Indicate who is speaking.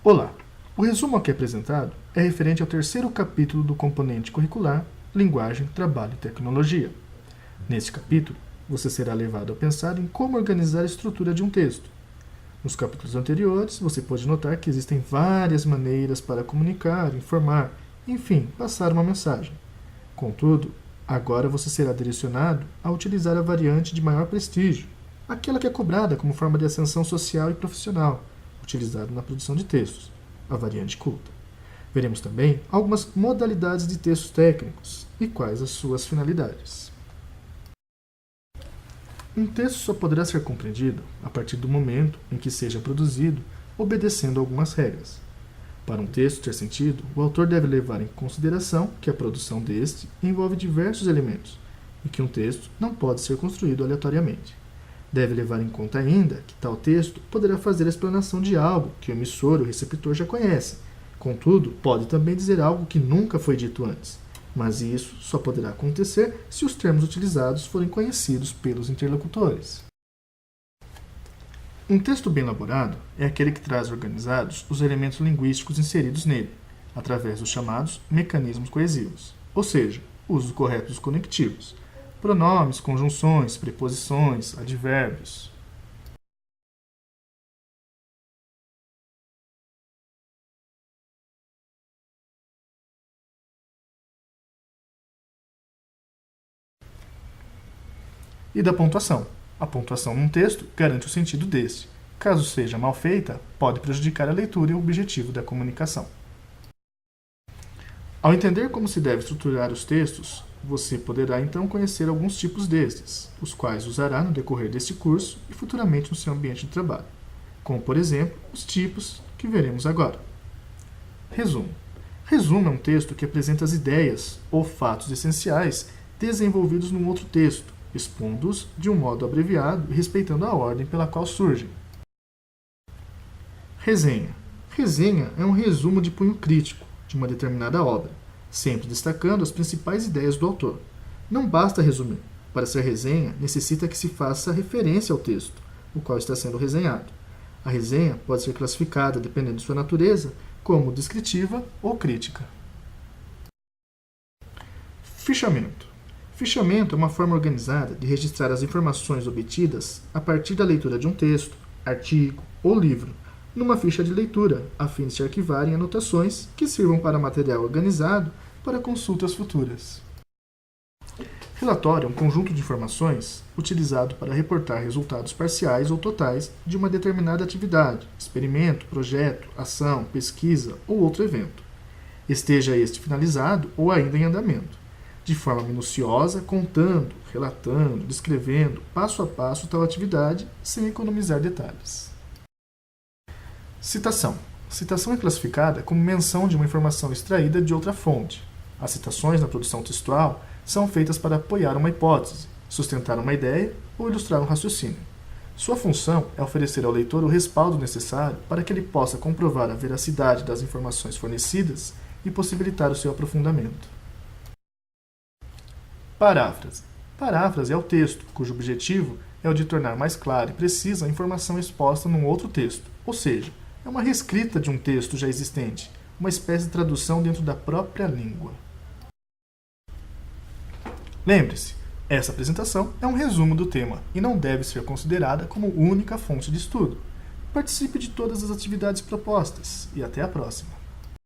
Speaker 1: Olá! O resumo aqui apresentado é referente ao terceiro capítulo do componente curricular Linguagem, Trabalho e Tecnologia. Neste capítulo, você será levado a pensar em como organizar a estrutura de um texto. Nos capítulos anteriores, você pode notar que existem várias maneiras para comunicar, informar, enfim, passar uma mensagem. Contudo, agora você será direcionado a utilizar a variante de maior prestígio, aquela que é cobrada como forma de ascensão social e profissional, utilizada na produção de textos, a variante culta. Veremos também algumas modalidades de textos técnicos e quais as suas finalidades. Um texto só poderá ser compreendido a partir do momento em que seja produzido obedecendo algumas regras. Para um texto ter sentido, o autor deve levar em consideração que a produção deste envolve diversos elementos e que um texto não pode ser construído aleatoriamente. Deve levar em conta ainda que tal texto poderá fazer a explanação de algo que o emissor ou receptor já conhece. Contudo, pode também dizer algo que nunca foi dito antes, mas isso só poderá acontecer se os termos utilizados forem conhecidos pelos interlocutores. Um texto bem elaborado é aquele que traz organizados os elementos linguísticos inseridos nele, através dos chamados mecanismos coesivos, ou seja, o uso correto dos conectivos, pronomes, conjunções, preposições, advérbios. E da pontuação. A pontuação num texto garante o sentido deste. Caso seja mal feita, pode prejudicar a leitura e o objetivo da comunicação. Ao entender como se deve estruturar os textos, você poderá então conhecer alguns tipos destes, os quais usará no decorrer deste curso e futuramente no seu ambiente de trabalho, como por exemplo os tipos que veremos agora. Resumo. Resumo é um texto que apresenta as ideias ou fatos essenciais desenvolvidos num outro texto, expondo-os de um modo abreviado e respeitando a ordem pela qual surgem. Resenha. Resenha é um resumo de cunho crítico de uma determinada obra, sempre destacando as principais ideias do autor. Não basta resumir. Para ser resenha, necessita que se faça referência ao texto, o qual está sendo resenhado. A resenha pode ser classificada, dependendo de sua natureza, como descritiva ou crítica. Fichamento. Fichamento é uma forma organizada de registrar as informações obtidas a partir da leitura de um texto, artigo ou livro, numa ficha de leitura, a fim de se arquivarem anotações que sirvam para material organizado para consultas futuras. Relatório é um conjunto de informações utilizado para reportar resultados parciais ou totais de uma determinada atividade, experimento, projeto, ação, pesquisa ou outro evento, esteja este finalizado ou ainda em andamento, de forma minuciosa, contando, relatando, descrevendo passo a passo tal atividade, sem economizar detalhes. Citação. Citação é classificada como menção de uma informação extraída de outra fonte. As citações na produção textual são feitas para apoiar uma hipótese, sustentar uma ideia ou ilustrar um raciocínio. Sua função é oferecer ao leitor o respaldo necessário para que ele possa comprovar a veracidade das informações fornecidas e possibilitar o seu aprofundamento. Paráfrase. Paráfrase é o texto, cujo objetivo é o de tornar mais clara e precisa a informação exposta num outro texto, ou seja, é uma reescrita de um texto já existente, uma espécie de tradução dentro da própria língua. Lembre-se, essa apresentação é um resumo do tema e não deve ser considerada como única fonte de estudo. Participe de todas as atividades propostas e até a próxima!